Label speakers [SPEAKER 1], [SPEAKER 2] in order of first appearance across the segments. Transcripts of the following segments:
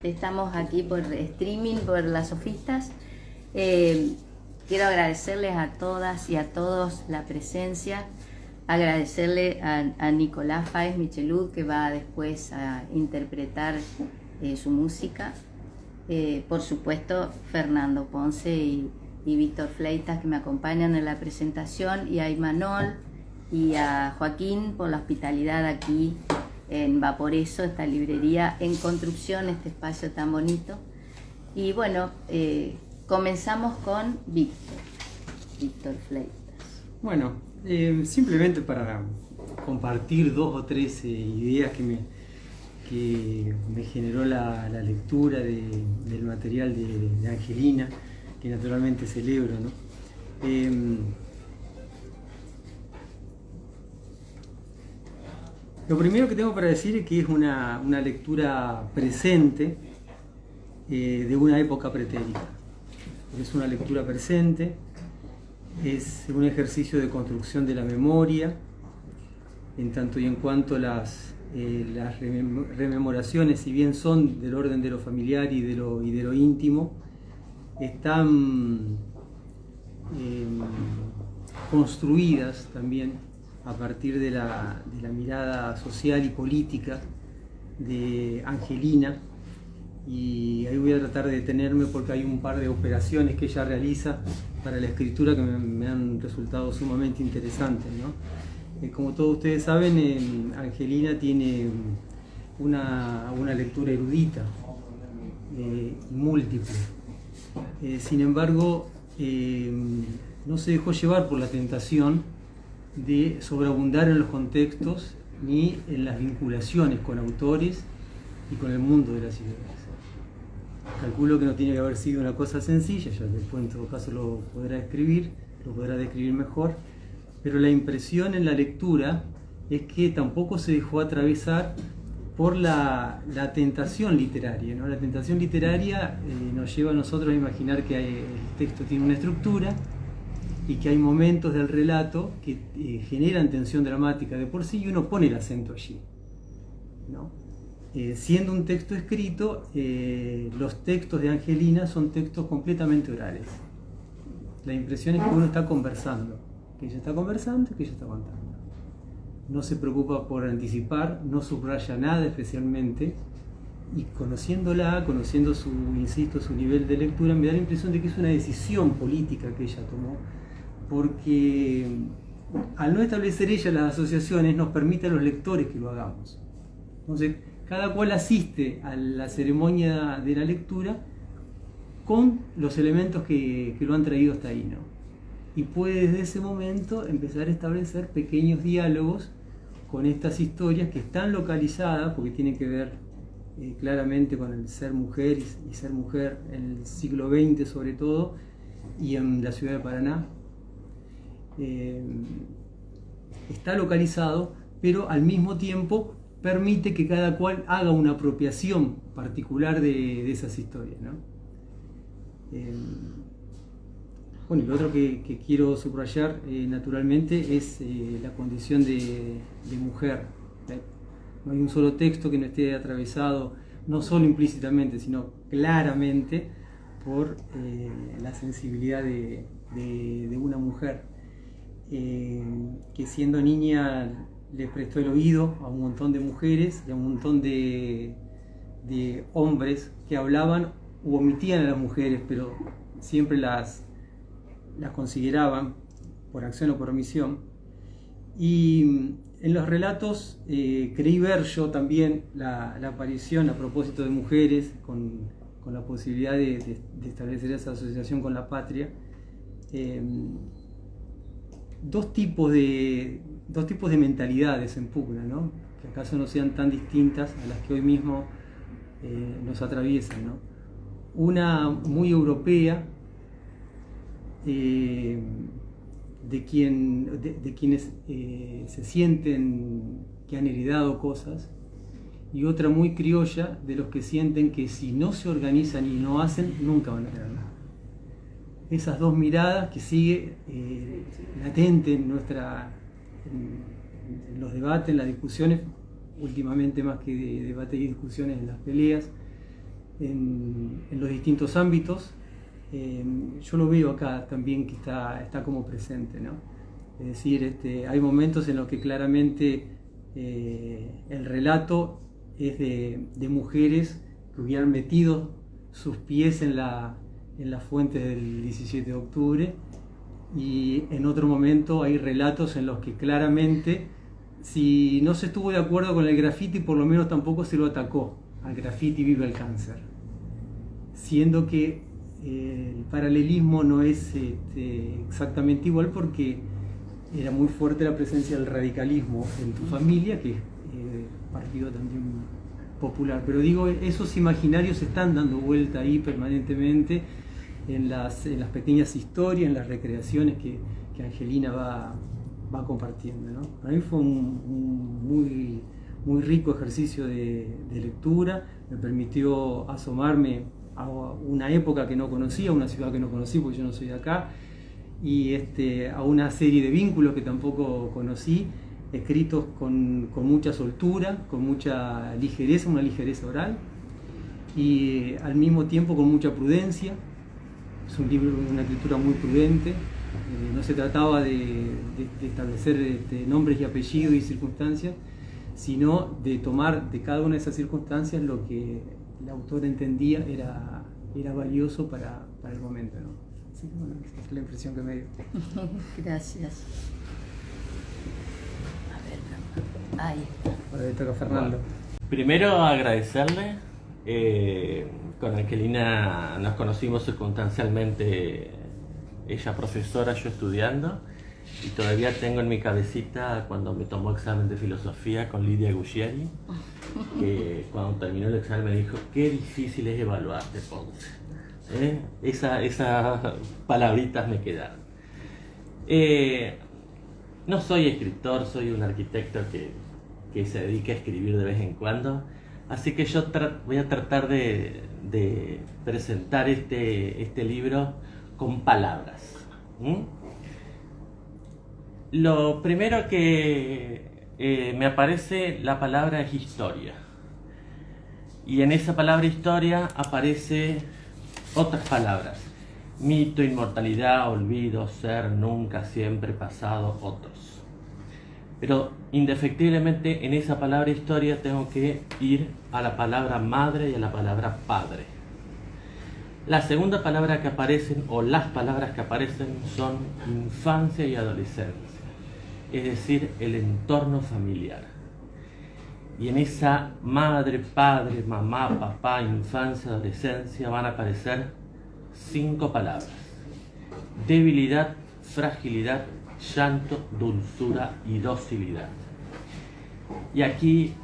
[SPEAKER 1] Estamos aquí por streaming, por las sofistas. Quiero agradecerles a todas y a todos la presencia, agradecerle a Nicolás Fáez Michelud, que va después a interpretar su música, por supuesto Fernando Ponce y Víctor Fleitas, que me acompañan en la presentación, y a Imanol y a Joaquín por la hospitalidad aquí en Vaporeso, esta librería en construcción, este espacio tan bonito. Y bueno, comenzamos con Víctor Fleitas.
[SPEAKER 2] Bueno, simplemente para compartir dos o tres ideas que me generó la lectura del material de Angelina, que naturalmente celebro, ¿no? Lo primero que tengo para decir es que es una lectura presente de una época pretérita. Es una lectura presente, es un ejercicio de construcción de la memoria, en tanto y en cuanto las rememoraciones, si bien son del orden de lo familiar y de lo íntimo, están construidas también a partir de la mirada social y política de Angelina, y ahí voy a tratar de detenerme porque hay un par de operaciones que ella realiza para la escritura que me han resultado sumamente interesantes, ¿no? Como todos ustedes saben, Angelina tiene una lectura erudita, múltiple. Sin embargo, no se dejó llevar por la tentación de sobreabundar en los contextos ni en las vinculaciones con autores y con el mundo de las ideas. Calculo que no tiene que haber sido una cosa sencilla, ya después en todo caso lo podrá describir mejor, pero la impresión en la lectura es que tampoco se dejó atravesar por la tentación literaria, ¿no? La tentación literaria nos lleva a nosotros a imaginar que el texto tiene una estructura y que hay momentos del relato que generan tensión dramática de por sí, y uno pone el acento allí, ¿no? Siendo un texto escrito, los textos de Angelina son textos completamente orales. La impresión es que uno está conversando, que ella está conversando y que ella está contando. No se preocupa por anticipar, no subraya nada especialmente, y conociéndola, conociendo su nivel de lectura, me da la impresión de que es una decisión política que ella tomó, porque al no establecer ella las asociaciones nos permite a los lectores que lo hagamos. Entonces, cada cual asiste a la ceremonia de la lectura con los elementos que lo han traído hasta ahí, ¿no? Y puede desde ese momento empezar a establecer pequeños diálogos con estas historias que están localizadas, porque tienen que ver claramente con el ser mujer y ser mujer en el siglo XX sobre todo, y en la ciudad de Paraná. Está localizado, pero al mismo tiempo permite que cada cual haga una apropiación particular de esas historias, ¿no? Bueno, y lo otro que quiero subrayar naturalmente es la condición de mujer. No hay un solo texto que no esté atravesado, no solo implícitamente, sino claramente por la sensibilidad de una mujer, que siendo niña le prestó el oído a un montón de mujeres y a un montón de hombres que hablaban u omitían a las mujeres, pero siempre las consideraban por acción o por omisión. Y en los relatos creí ver yo también la aparición, a propósito de mujeres, con la posibilidad de establecer esa asociación con la patria, dos tipos de mentalidades en pugna, ¿no? Que acaso no sean tan distintas a las que hoy mismo nos atraviesan, ¿no? Una muy europea, de quienes se sienten que han heredado cosas, y otra muy criolla de los que sienten que si no se organizan y no hacen, nunca van a tener nada. Esas dos miradas que sigue latente en los debates, en las discusiones, últimamente más que de debates y discusiones, en las peleas, en los distintos ámbitos. Yo lo veo acá también que está como presente, ¿no? Es decir, hay momentos en los que claramente el relato es de mujeres que hubieran metido sus pies en la fuente del 17 de octubre, y en otro momento hay relatos en los que claramente, si no se estuvo de acuerdo con el graffiti, por lo menos tampoco se lo atacó al graffiti Viva el Cáncer, siendo que el paralelismo no es exactamente igual, porque era muy fuerte la presencia del radicalismo en tu familia, que es partido también popular. Pero digo, esos imaginarios están dando vuelta ahí permanentemente en las pequeñas historias, en las recreaciones que Angelina va compartiendo, ¿no? Para mí fue un muy rico ejercicio de lectura. Me permitió asomarme a una época que no conocía, a una ciudad que no conocí porque yo no soy de acá, y a una serie de vínculos que tampoco conocí, escritos con mucha soltura, con mucha ligereza, una ligereza oral, y al mismo tiempo con mucha prudencia. Es un libro de una escritura muy prudente. No se trataba de establecer nombres y apellidos y circunstancias, sino de tomar de cada una de esas circunstancias lo que el autor entendía era valioso para el momento, ¿no? Así que bueno, esa es la impresión que me dio.
[SPEAKER 1] Gracias. A ver, ahí está.
[SPEAKER 2] Ahora le toca a Fernando.
[SPEAKER 3] Bueno, primero agradecerle. Con Angelina nos conocimos circunstancialmente, ella profesora, yo estudiando, y todavía tengo en mi cabecita cuando me tomó examen de filosofía con Lidia Guglieri, que cuando terminó el examen me dijo: qué difícil es evaluarte, Ponce. Esas palabritas me quedaron. No soy escritor, soy un arquitecto que se dedica a escribir de vez en cuando, así que yo voy a tratar de presentar este libro con palabras. Lo primero que me aparece, la palabra es historia, y en esa palabra historia aparece otras palabras: mito, inmortalidad, olvido, ser, nunca, siempre, pasado, otros. Pero indefectiblemente en esa palabra historia tengo que ir a la palabra madre y a la palabra padre. La segunda palabra que aparecen, o las palabras que aparecen, son infancia y adolescencia, es decir, el entorno familiar. Y en esa madre, padre, mamá, papá, infancia, adolescencia van a aparecer 5 palabras: debilidad, fragilidad, llanto, dulzura y docilidad. Y aquí,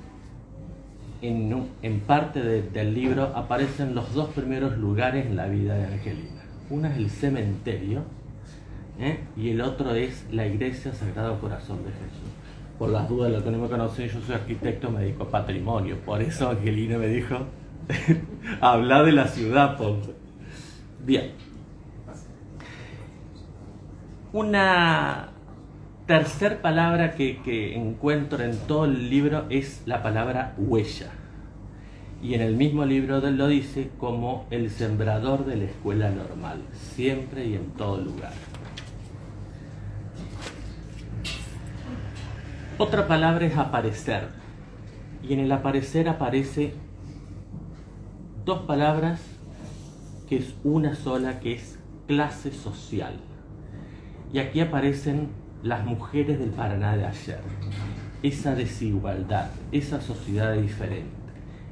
[SPEAKER 3] en parte del libro, aparecen los 2 primeros lugares en la vida de Angelina. Uno es el cementerio, y el otro es la iglesia Sagrado Corazón de Jesús. Por las dudas, lo que no me conocen, yo soy arquitecto, me dedico a patrimonio. Por eso Angelina me dijo: habla de la ciudad, Ponce. Bien. Una tercer palabra que encuentro en todo el libro es la palabra huella. Y en el mismo libro lo dice como el sembrador de la escuela normal, siempre y en todo lugar. Otra palabra es aparecer. Y en el aparecer aparece 2 palabras, que es una sola, que es clase social. Y aquí aparecen las mujeres del Paraná de ayer. Esa desigualdad, esa sociedad diferente,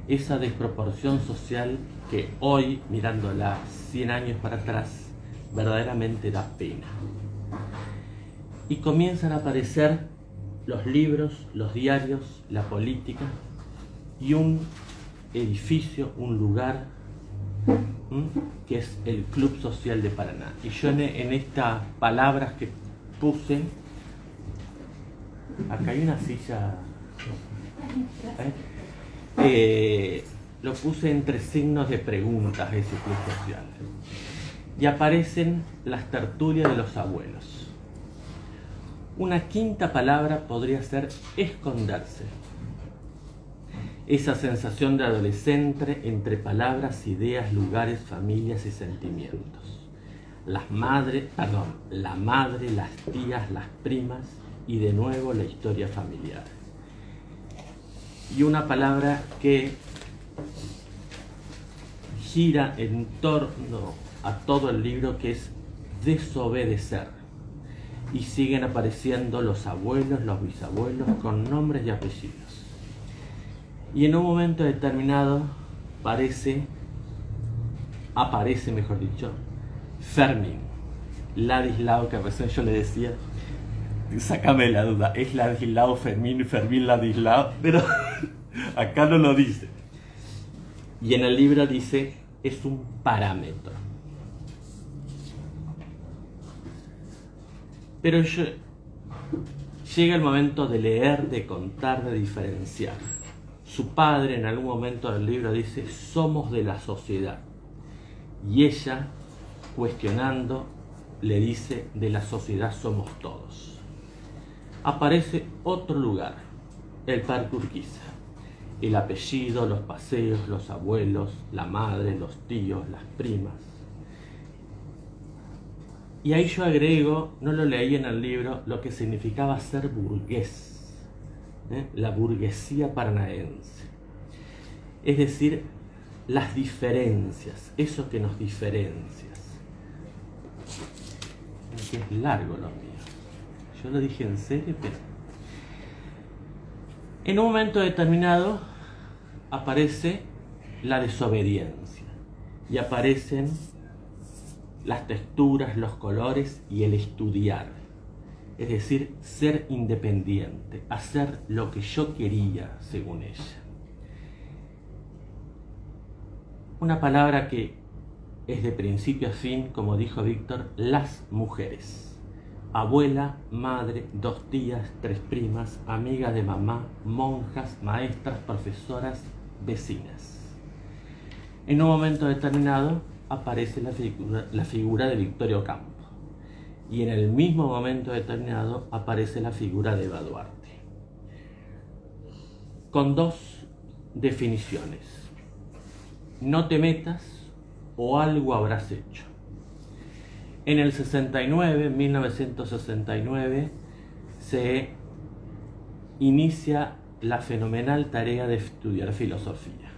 [SPEAKER 3] esa desproporción social que hoy, mirándola 100 años para atrás, verdaderamente da pena. Y comienzan a aparecer los libros, los diarios, la política y un edificio, un lugar, que es el Club Social de Paraná. Y yo en estas palabras que puse, acá hay una silla, lo puse entre signos de preguntas, ese Club Social. Y aparecen las tertulias de los abuelos. Una quinta palabra podría ser esconderse. esa sensación de adolescente entre palabras, ideas, lugares, familias y sentimientos. La madre, las tías, las primas y de nuevo la historia familiar. Y una palabra que gira en torno a todo el libro, que es desobedecer. Y siguen apareciendo los abuelos, los bisabuelos con nombres y apellidos. Y en un momento determinado aparece, mejor dicho, Fermín, Ladislao, que a veces yo le decía, sácame la duda, ¿es Ladislao Fermín, Fermín Ladislao? Pero acá no lo dice. Y en el libro dice, es un parámetro. Pero llega el momento de leer, de contar, de diferenciar. Su padre en algún momento del libro dice, somos de la sociedad. Y ella, cuestionando, le dice, de la sociedad somos todos. Aparece otro lugar, el Parque Urquiza. El apellido, los paseos, los abuelos, la madre, los tíos, las primas. Y ahí yo agrego, no lo leí en el libro, lo que significaba ser burgués. La burguesía paranaense. Es decir, las diferencias, eso que nos diferencia. Que es largo lo mío. Yo lo dije en serio, pero... En un momento determinado aparece la desobediencia y aparecen las texturas, los colores y el estudiar. Es decir, ser independiente, hacer lo que yo quería según ella. Una palabra que es de principio a fin, como dijo Víctor, las mujeres. Abuela, madre, 2 tías, 3 primas, amigas de mamá, monjas, maestras, profesoras, vecinas. En un momento determinado aparece la figura de Victoria Ocampo. Y en el mismo momento determinado aparece la figura de Eva Duarte. Con 2 definiciones. No te metas o algo habrás hecho. En el 1969, se inicia la fenomenal tarea de estudiar filosofía,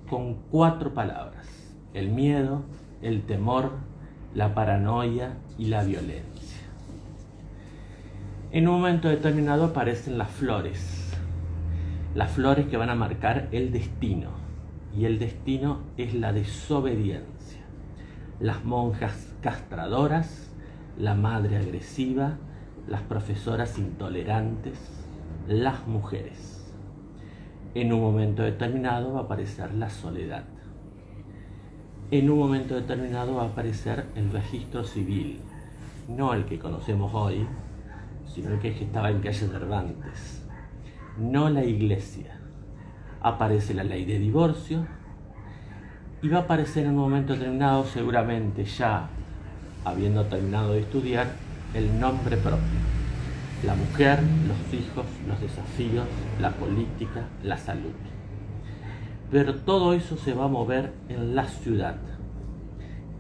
[SPEAKER 3] con 4 palabras: el miedo, el temor, la paranoia y la violencia. En un momento determinado aparecen las flores que van a marcar el destino, y el destino es la desobediencia. Las monjas castradoras, la madre agresiva, las profesoras intolerantes, las mujeres. En un momento determinado va a aparecer la soledad. En un momento determinado va a aparecer el registro civil, no el que conocemos hoy, sino el que estaba en calle Cervantes, no la iglesia. Aparece la ley de divorcio y va a aparecer en un momento determinado, seguramente ya habiendo terminado de estudiar, el nombre propio. La mujer, los hijos, los desafíos, la política, la salud. Pero todo eso se va a mover en la ciudad.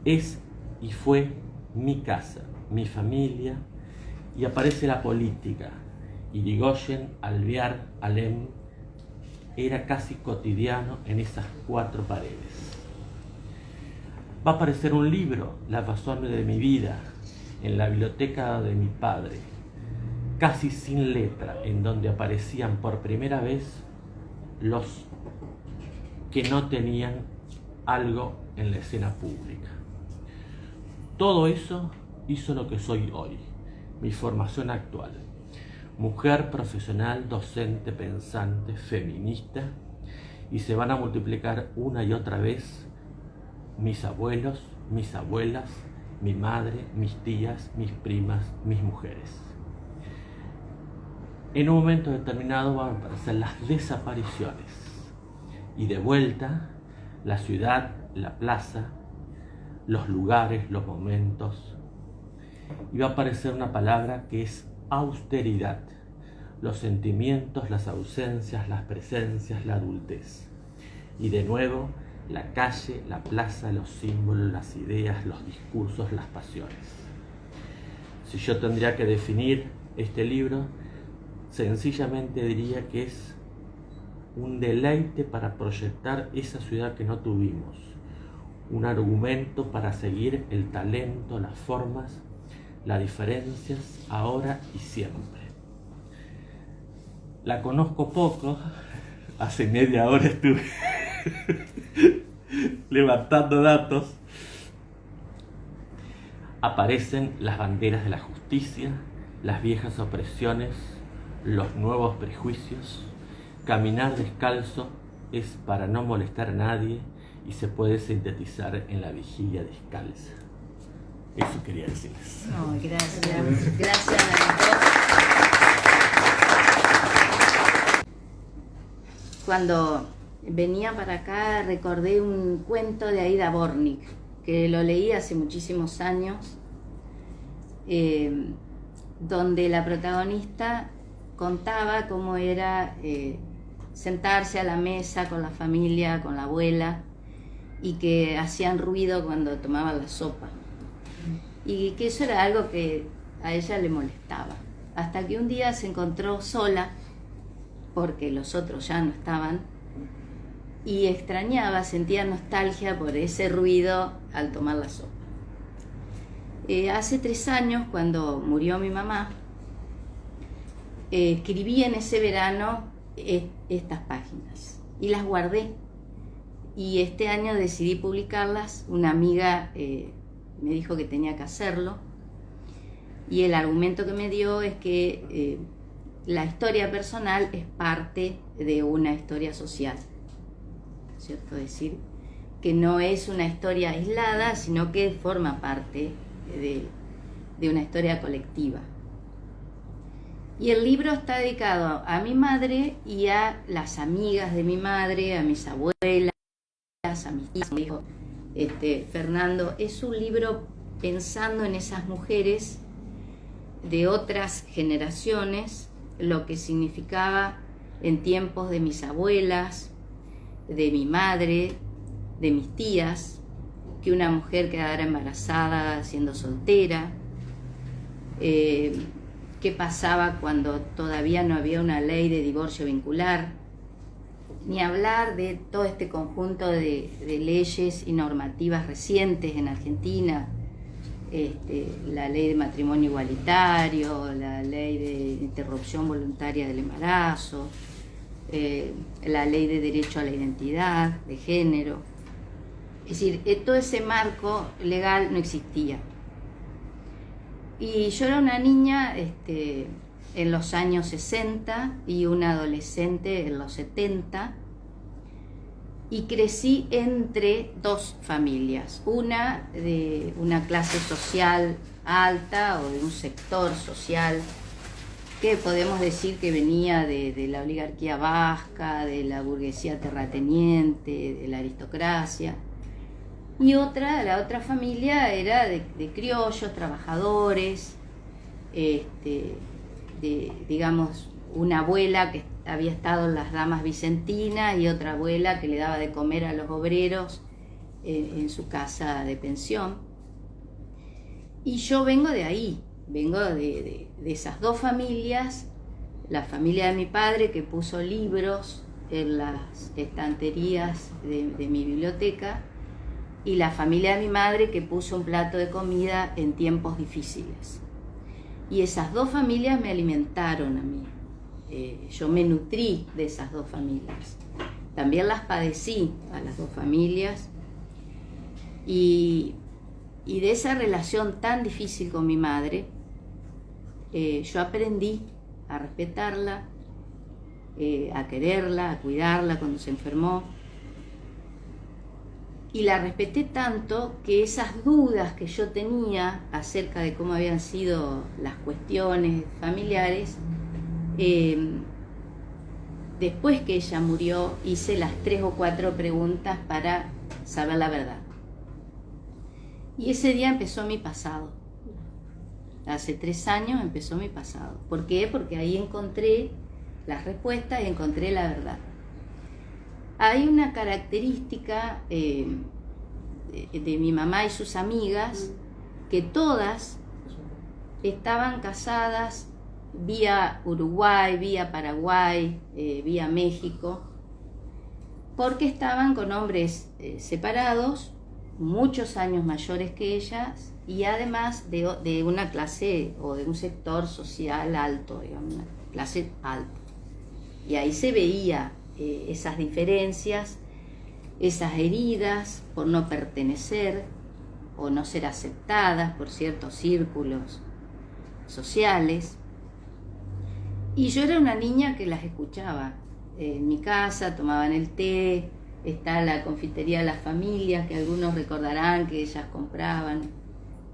[SPEAKER 3] Es y fue mi casa, mi familia, y aparece la política. Irigoyen, Alvear, Alem, era casi cotidiano en esas 4 paredes. Va a aparecer un libro, La razón de mi vida, en la biblioteca de mi padre, casi sin letra, en donde aparecían por primera vez los que no tenían algo en la escena pública. Todo eso hizo lo que soy hoy, mi formación actual. Mujer profesional, docente, pensante, feminista, y se van a multiplicar una y otra vez mis abuelos, mis abuelas, mi madre, mis tías, mis primas, mis mujeres. En un momento determinado van a aparecer las desapariciones y de vuelta la ciudad, la plaza, los lugares, los momentos, y va a aparecer una palabra que es austeridad, los sentimientos, las ausencias, las presencias, la adultez. Y de nuevo, la calle, la plaza, los símbolos, las ideas, los discursos, las pasiones. Si yo tendría que definir este libro, sencillamente diría que es un deleite para proyectar esa ciudad que no tuvimos, un argumento para seguir el talento, las formas, las diferencias, ahora y siempre. La conozco poco, hace media hora estuve levantando datos. Aparecen las banderas de la justicia, las viejas opresiones, los nuevos prejuicios. Caminar descalzo es para no molestar a nadie y se puede sintetizar en la vigilia descalza. Eso quería decirles.
[SPEAKER 1] No, gracias. Gracias, Cuando venía para acá recordé un cuento de Aida Bornik, que lo leí hace muchísimos años, donde la protagonista contaba cómo era sentarse a la mesa con la familia, con la abuela, y que hacían ruido cuando tomaban la sopa. Y que eso era algo que a ella le molestaba. Hasta que un día se encontró sola, porque los otros ya no estaban, y extrañaba, sentía nostalgia por ese ruido al tomar la sopa. Hace 3 años, cuando murió mi mamá, escribí en ese verano estas páginas y las guardé, y este año decidí publicarlas. Una amiga me dijo que tenía que hacerlo, y el argumento que me dio es que la historia personal es parte de una historia social, ¿cierto? Es decir, que no es una historia aislada, sino que forma parte de una historia colectiva. Y el libro está dedicado a mi madre y a las amigas de mi madre, a mis abuelas, a mis tías. Como dijo Fernando, es un libro pensando en esas mujeres de otras generaciones, lo que significaba en tiempos de mis abuelas, de mi madre, de mis tías, que una mujer quedara embarazada siendo soltera, qué pasaba cuando todavía no había una ley de divorcio vincular, ni hablar de todo este conjunto de leyes y normativas recientes en Argentina, la ley de matrimonio igualitario, la ley de interrupción voluntaria del embarazo, la ley de derecho a la identidad de género. Es decir, todo ese marco legal no existía. Y yo era una niña en los años 60 y una adolescente en los 70, y crecí entre 2 familias, una de una clase social alta o de un sector social que podemos decir que venía de la oligarquía vasca, de la burguesía terrateniente, de la aristocracia, y la otra familia era de criollos, trabajadores, digamos, una abuela que había estado en las damas vicentinas y otra abuela que le daba de comer a los obreros en su casa de pensión. Y yo vengo de ahí, vengo de esas 2 familias, la familia de mi padre, que puso libros en las estanterías de mi biblioteca, y la familia de mi madre, que puso un plato de comida en tiempos difíciles. Y esas 2 familias me alimentaron a mí. Yo me nutrí de esas 2 familias. También las padecí a las 2 familias. Y de esa relación tan difícil con mi madre, yo aprendí a respetarla, a quererla, a cuidarla cuando se enfermó. Y la respeté tanto que esas dudas que yo tenía acerca de cómo habían sido las cuestiones familiares, después que ella murió, hice las 3 o 4 preguntas para saber la verdad. Y ese día empezó mi pasado. Hace 3 años empezó mi pasado. ¿Por qué? Porque ahí encontré las respuestas y encontré la verdad. Hay una característica de mi mamá y sus amigas, que todas estaban casadas vía Uruguay, vía Paraguay, vía México, porque estaban con hombres separados, muchos años mayores que ellas, y además de una clase o de un sector social alto, digamos, una clase alta. Y ahí se veía esas diferencias, esas heridas por no pertenecer o no ser aceptadas por ciertos círculos sociales. Y yo era una niña que las escuchaba. En mi casa tomaban el té, está la confitería de las familias, que algunos recordarán que ellas compraban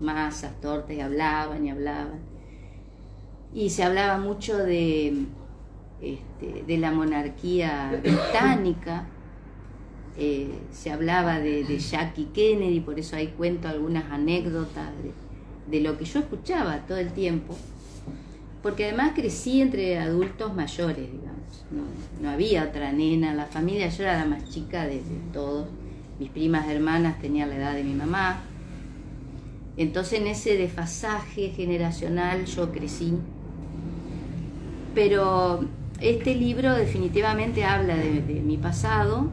[SPEAKER 1] masas, tortas, y hablaban y hablaban. Y se hablaba mucho de la monarquía británica, se hablaba de Jackie Kennedy, por eso ahí cuento algunas anécdotas de lo que yo escuchaba todo el tiempo, porque además crecí entre adultos mayores, digamos, no había otra nena en la familia, yo era la más chica de todos, mis primas hermanas tenían la edad de mi mamá, entonces en ese desfasaje generacional yo crecí. Pero este libro definitivamente habla de mi pasado,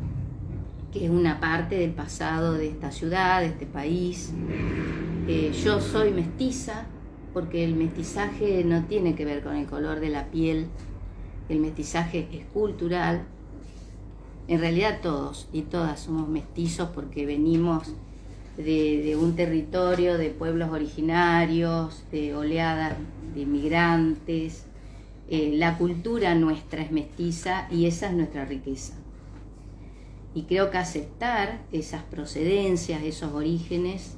[SPEAKER 1] que es una parte del pasado de esta ciudad, de este país. Yo soy mestiza, porque el mestizaje no tiene que ver con el color de la piel, el mestizaje es cultural. En realidad todos y todas somos mestizos porque venimos de un territorio, de pueblos originarios, de oleadas de inmigrantes. La cultura nuestra es mestiza y esa es nuestra riqueza. Y creo que aceptar esas procedencias, esos orígenes,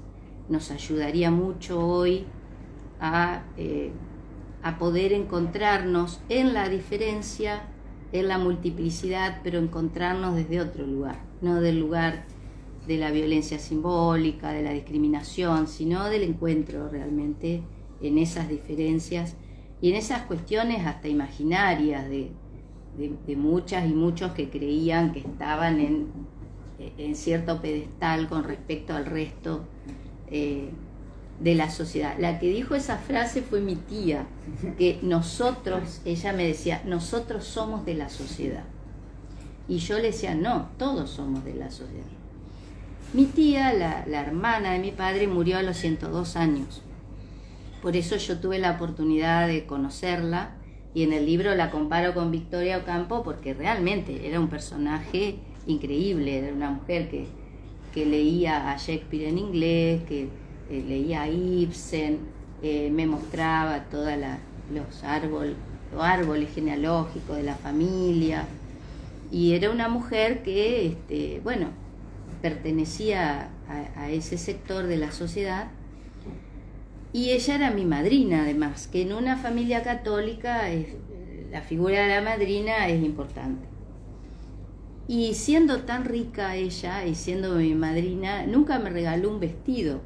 [SPEAKER 1] nos ayudaría mucho hoy a poder encontrarnos en la diferencia, en la multiplicidad, pero encontrarnos desde otro lugar, no del lugar de la violencia simbólica, de la discriminación, sino del encuentro realmente en esas diferencias y en esas cuestiones hasta imaginarias de muchas y muchos que creían que estaban en cierto pedestal con respecto al resto de la sociedad. La que dijo esa frase fue mi tía, que nosotros, ella me decía, nosotros somos de la sociedad. Y yo le decía, no, todos somos de la sociedad. Mi tía, la hermana de mi padre, murió a los 102 años. Por eso yo tuve la oportunidad de conocerla y en el libro la comparo con Victoria Ocampo porque realmente era un personaje increíble, era una mujer que leía a Shakespeare en inglés, que leía a Ibsen, me mostraba todos los árboles genealógicos de la familia y era una mujer que, pertenecía a ese sector de la sociedad. Y ella era mi madrina, además, que en una familia católica la figura de la madrina es importante. Y siendo tan rica ella y siendo mi madrina, nunca me regaló un vestido.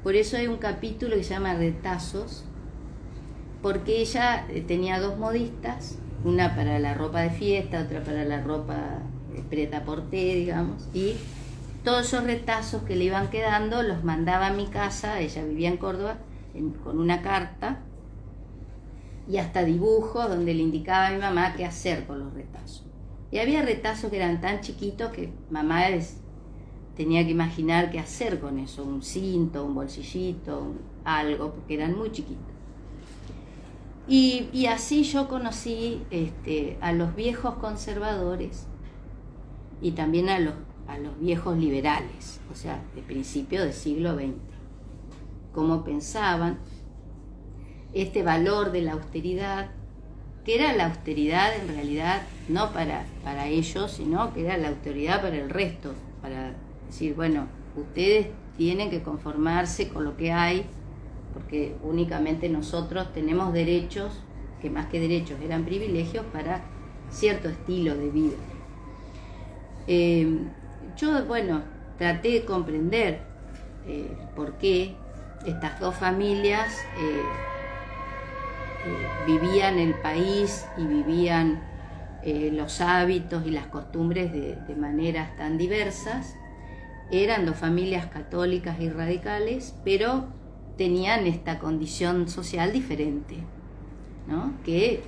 [SPEAKER 1] Por eso hay un capítulo que se llama Retazos, porque ella tenía 2 modistas, una para la ropa de fiesta, otra para la ropa prêt-à-porter, digamos, y todos esos retazos que le iban quedando los mandaba a mi casa, ella vivía en Córdoba, con una carta y hasta dibujos donde le indicaba a mi mamá qué hacer con los retazos. Y había retazos que eran tan chiquitos que mamá tenía que imaginar qué hacer con eso, un cinto, un bolsillito, algo, porque eran muy chiquitos. Y así yo conocí a los viejos conservadores y también a los viejos liberales, o sea, de principio del siglo XX, cómo pensaban este valor de la austeridad, que era la austeridad en realidad no para ellos, sino que era la austeridad para el resto, para decir, bueno, ustedes tienen que conformarse con lo que hay, porque únicamente nosotros tenemos derechos, que más que derechos eran privilegios para cierto estilo de vida. Yo, traté de comprender por qué estas dos familias vivían el país y vivían los hábitos y las costumbres de maneras tan diversas. Eran dos familias católicas y radicales, pero tenían esta condición social diferente, ¿no? Que,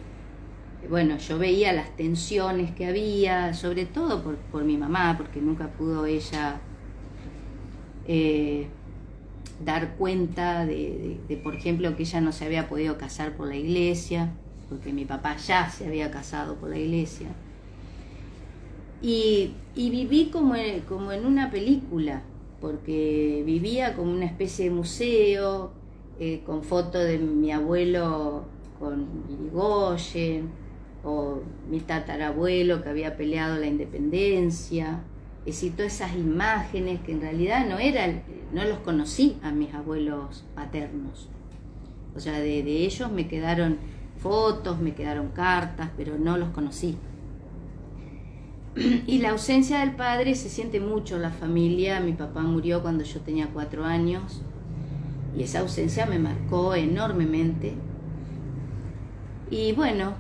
[SPEAKER 1] bueno, yo veía las tensiones que había, sobre todo por mi mamá, porque nunca pudo ella dar cuenta de, por ejemplo, que ella no se había podido casar por la iglesia, porque mi papá ya se había casado por la iglesia. Y viví como en una película, porque vivía como una especie de museo, con fotos de mi abuelo con Irigoyen, o mi tatarabuelo que había peleado la independencia. Es decir, todas esas imágenes que en realidad no los conocí a mis abuelos paternos. O sea, de ellos me quedaron fotos, me quedaron cartas, pero no los conocí. Y la ausencia del padre se siente mucho en la familia. Mi papá murió cuando yo tenía 4 años y esa ausencia me marcó enormemente. Y bueno,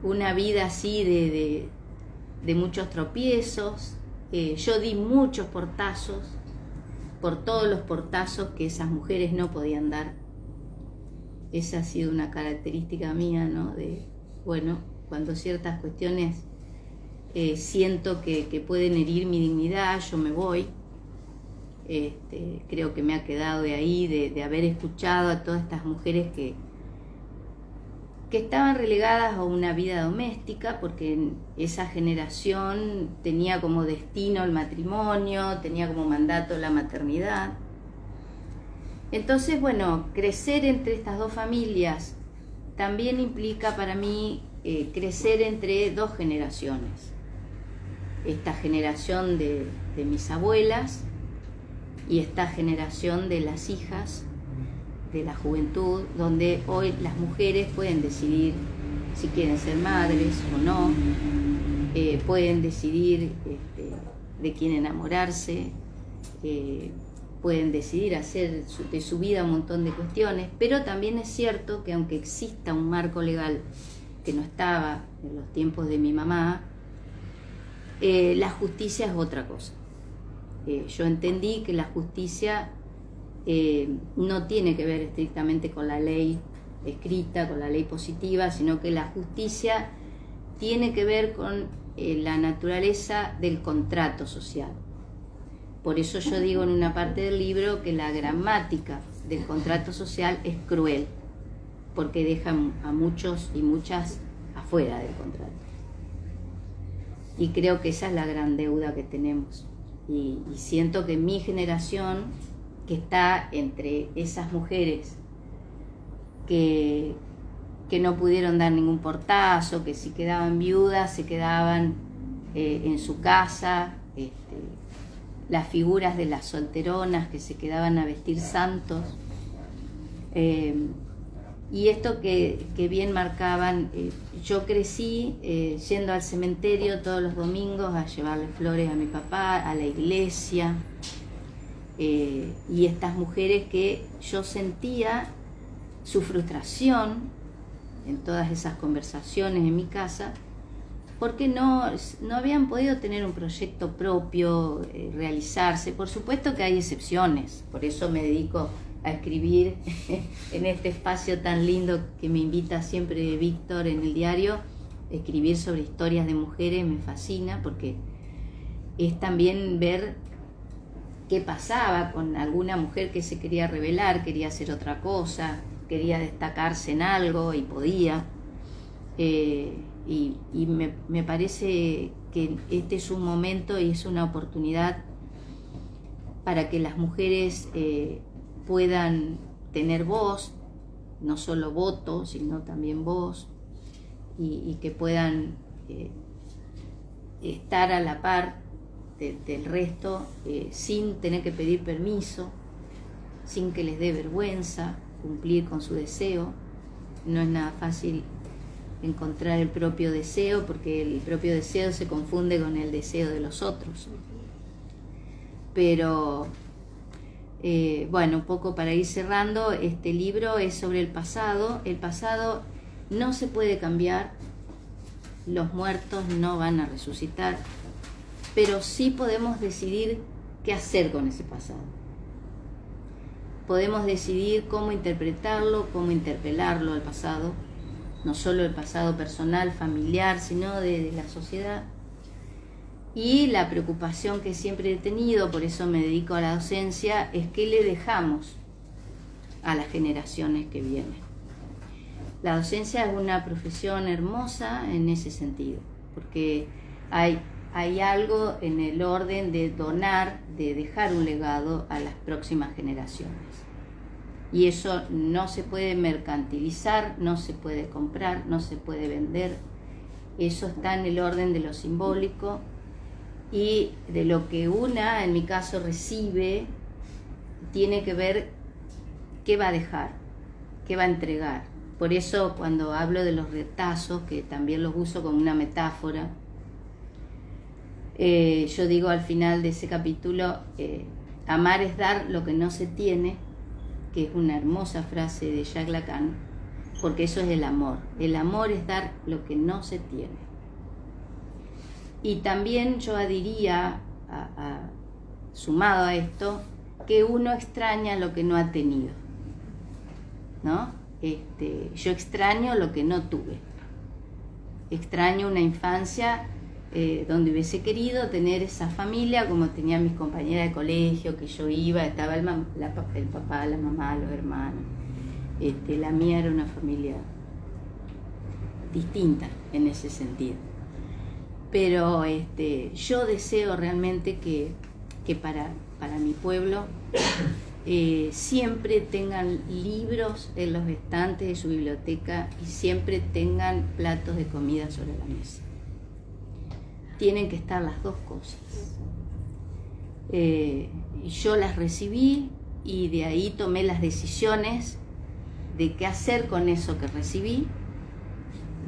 [SPEAKER 1] una vida así de muchos tropiezos. Yo di muchos portazos, por todos los portazos que esas mujeres no podían dar. Esa ha sido una característica mía, ¿no? Bueno, cuando ciertas cuestiones siento que pueden herir mi dignidad, yo me voy. Creo que me ha quedado de ahí, de haber escuchado a todas estas mujeres que estaban relegadas a una vida doméstica, porque esa generación tenía como destino el matrimonio, tenía como mandato la maternidad. Entonces, bueno, crecer entre estas dos familias también implica para mí crecer entre dos generaciones. Esta generación de mis abuelas y esta generación de las hijas de la juventud, donde hoy las mujeres pueden decidir si quieren ser madres o no, pueden decidir de quién enamorarse, pueden decidir hacer de su vida un montón de cuestiones, pero también es cierto que aunque exista un marco legal que no estaba en los tiempos de mi mamá, la justicia es otra cosa. Yo entendí que la justicia no tiene que ver estrictamente con la ley escrita, con la ley positiva, sino que la justicia tiene que ver con la naturaleza del contrato social. Por eso yo digo en una parte del libro que la gramática del contrato social es cruel, porque deja a muchos y muchas afuera del contrato. Y creo que esa es la gran deuda que tenemos. Y siento que mi generación, que está entre esas mujeres que no pudieron dar ningún portazo, que si quedaban viudas se quedaban en su casa, las figuras de las solteronas que se quedaban a vestir santos, y esto que bien marcaban. Yo crecí yendo al cementerio todos los domingos a llevarle flores a mi papá, a la iglesia, y estas mujeres que yo sentía su frustración en todas esas conversaciones en mi casa, porque no habían podido tener un proyecto propio, realizarse. Por supuesto que hay excepciones, por eso me dedico a escribir en este espacio tan lindo que me invita siempre Víctor en el diario. Escribir sobre historias de mujeres me fascina, porque es también ver qué pasaba con alguna mujer que se quería rebelar, quería hacer otra cosa, quería destacarse en algo y podía. Y me parece que este es un momento y es una oportunidad para que las mujeres puedan tener voz, no solo voto, sino también voz, y que puedan estar a la par del resto, sin tener que pedir permiso, sin que les dé vergüenza cumplir con su deseo. No es nada fácil encontrar el propio deseo, porque el propio deseo se confunde con el deseo de los otros. Pero Bueno, un poco para ir cerrando, este libro es sobre el pasado. El pasado no se puede cambiar, los muertos no van a resucitar, pero sí podemos decidir qué hacer con ese pasado. Podemos decidir cómo interpretarlo, cómo interpelarlo al pasado, no solo el pasado personal, familiar, sino de la sociedad. Y la preocupación que siempre he tenido, por eso me dedico a la docencia, es qué le dejamos a las generaciones que vienen. La docencia es una profesión hermosa en ese sentido, porque hay algo en el orden de donar, de dejar un legado a las próximas generaciones. Y eso no se puede mercantilizar, no se puede comprar, no se puede vender. Eso está en el orden de lo simbólico y de lo que una, en mi caso, recibe, tiene que ver qué va a dejar, qué va a entregar. Por eso cuando hablo de los retazos, que también los uso como una metáfora, yo digo al final de ese capítulo, amar es dar lo que no se tiene, que es una hermosa frase de Jacques Lacan, porque eso es el amor. El amor es dar lo que no se tiene. Y también yo diría, sumado a esto, que uno extraña lo que no ha tenido, ¿no? Yo extraño lo que no tuve. Extraño una infancia donde hubiese querido tener esa familia como tenían mis compañeras de colegio, que yo iba, estaba el papá, la mamá, los hermanos. La mía era una familia distinta en ese sentido. Pero yo deseo realmente que para mi pueblo siempre tengan libros en los estantes de su biblioteca y siempre tengan platos de comida sobre la mesa. Tienen que estar las dos cosas. Yo las recibí y de ahí tomé las decisiones de qué hacer con eso que recibí,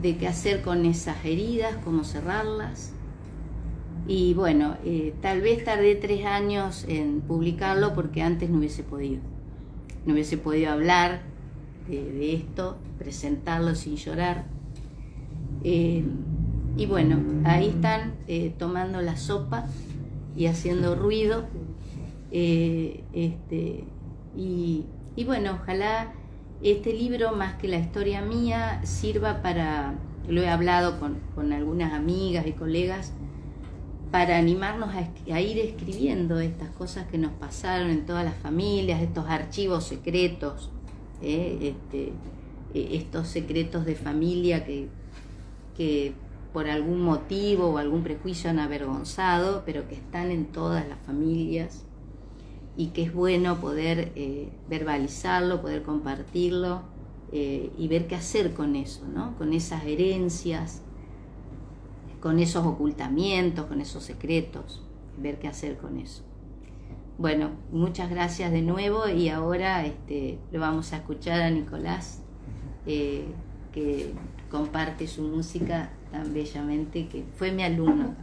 [SPEAKER 1] de qué hacer con esas heridas, cómo cerrarlas. Y bueno, tal vez tardé 3 años en publicarlo porque antes no hubiese podido. No hubiese podido hablar de esto, presentarlo sin llorar. Y bueno, ahí están tomando la sopa y haciendo ruido. Y bueno, ojalá este libro, más que la historia mía, sirva para, lo he hablado con algunas amigas y colegas, para animarnos a ir escribiendo estas cosas que nos pasaron en todas las familias, estos archivos secretos, estos secretos de familia que por algún motivo o algún prejuicio han avergonzado, pero que están en todas las familias y que es bueno poder verbalizarlo, poder compartirlo y ver qué hacer con eso, ¿no? Con esas herencias, con esos ocultamientos, con esos secretos, ver qué hacer con eso. Bueno, muchas gracias de nuevo y ahora lo vamos a escuchar a Nicolás, que comparte su música tan bellamente, que fue mi alumno.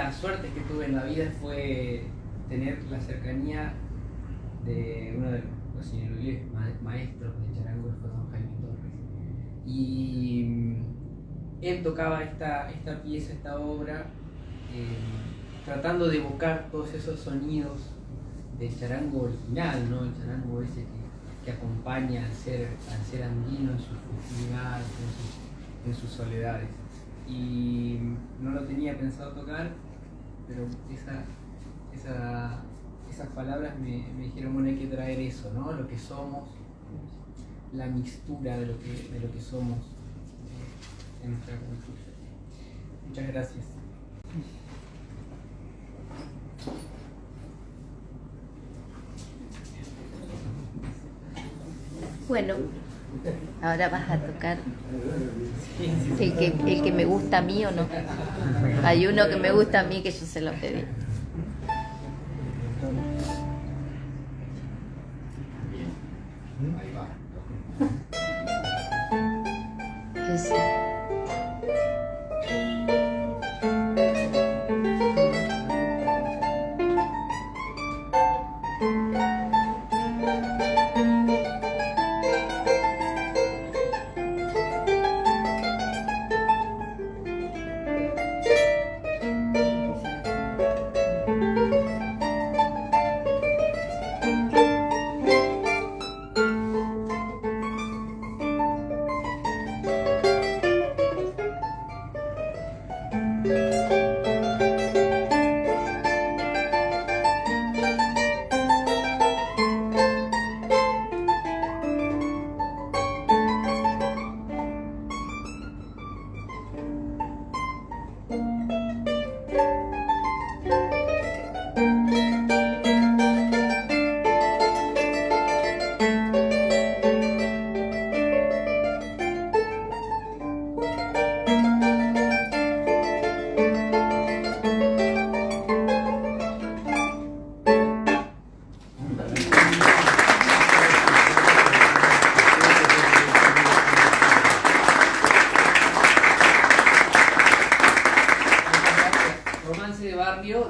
[SPEAKER 4] las suertes que tuve en la vida fue tener la cercanía de uno de los ineludibles maestros de charango, que fue don Jaime Torres. Y él tocaba esta pieza, esta obra, tratando de evocar todos esos sonidos del charango original, ¿no? El charango ese que acompaña al ser andino en su festividad, en sus soledades. Y no lo tenía pensado tocar, pero esas palabras me dijeron, bueno, hay que traer eso, ¿no? Lo que somos, la mixtura de lo que somos en nuestra cultura. Muchas gracias.
[SPEAKER 1] Bueno, ahora vas a tocar el que me gusta a mí, ¿o no? Hay uno que me gusta a mí que yo se lo pedí. Ese.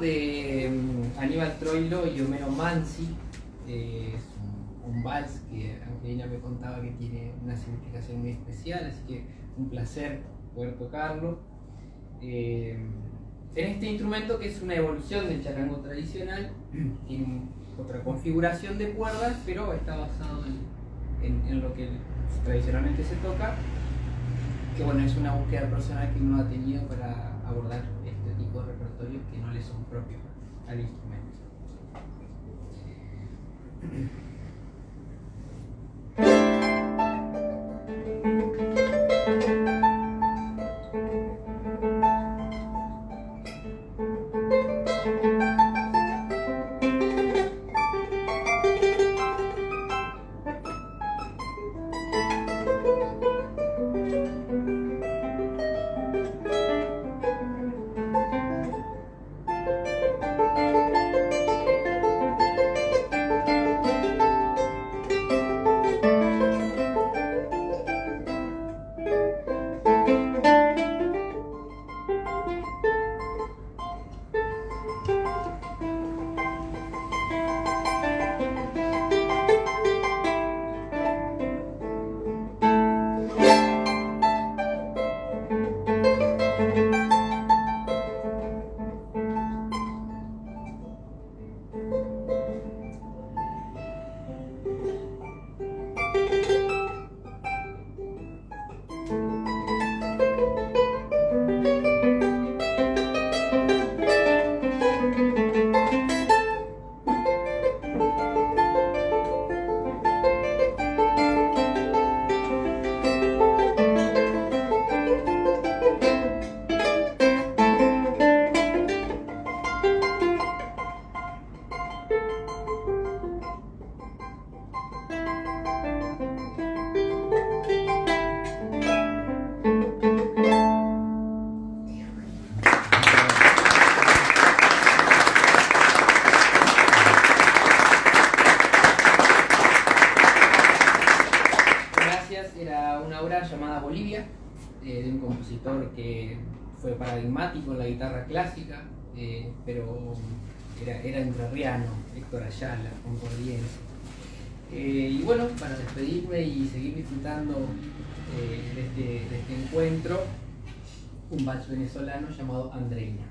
[SPEAKER 4] De Aníbal Troilo y Homero Manzi. Es un vals que Angelina me contaba que tiene una significación muy especial, así que un placer poder tocarlo. En este instrumento, que es una evolución del charango tradicional, tiene otra configuración de cuerdas, pero está basado en lo que tradicionalmente se toca, que bueno, es una búsqueda personal que uno ha tenido para abordar este tipo de repertorios que no le son propios al instrumento. De un compositor que fue paradigmático en la guitarra clásica, pero era entrerriano, Héctor Ayala, concordiense. Y bueno, para despedirme y seguir disfrutando de este encuentro, un vals venezolano llamado Andreina.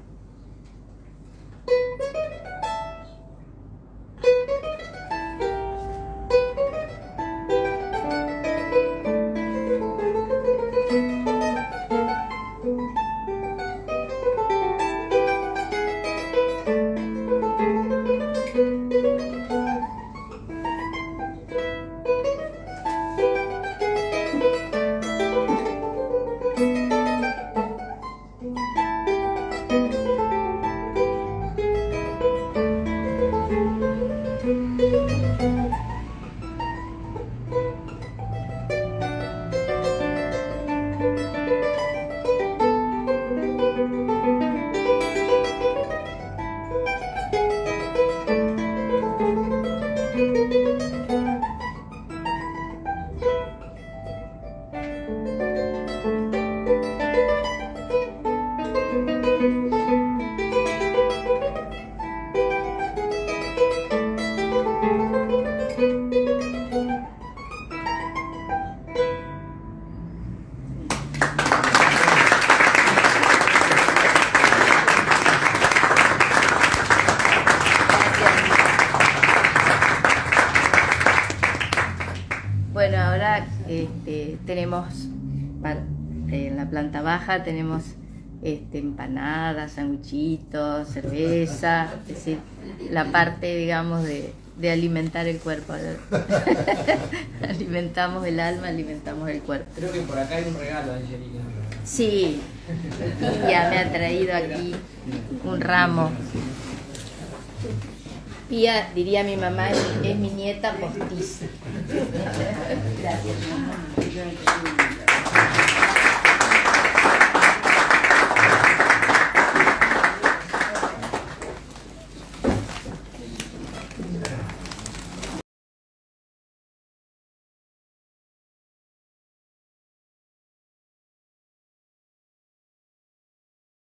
[SPEAKER 1] Bueno, ahora tenemos en la planta baja tenemos empanadas, sanguichitos, cerveza, es decir, la parte, digamos, de alimentar el cuerpo. Alimentamos el alma, alimentamos el cuerpo.
[SPEAKER 4] Creo que por acá hay un regalo, Angelina.
[SPEAKER 1] Sí, Pía me ha traído aquí un ramo. Pía, diría mi mamá, es mi nieta postiza. Gracias, mamá.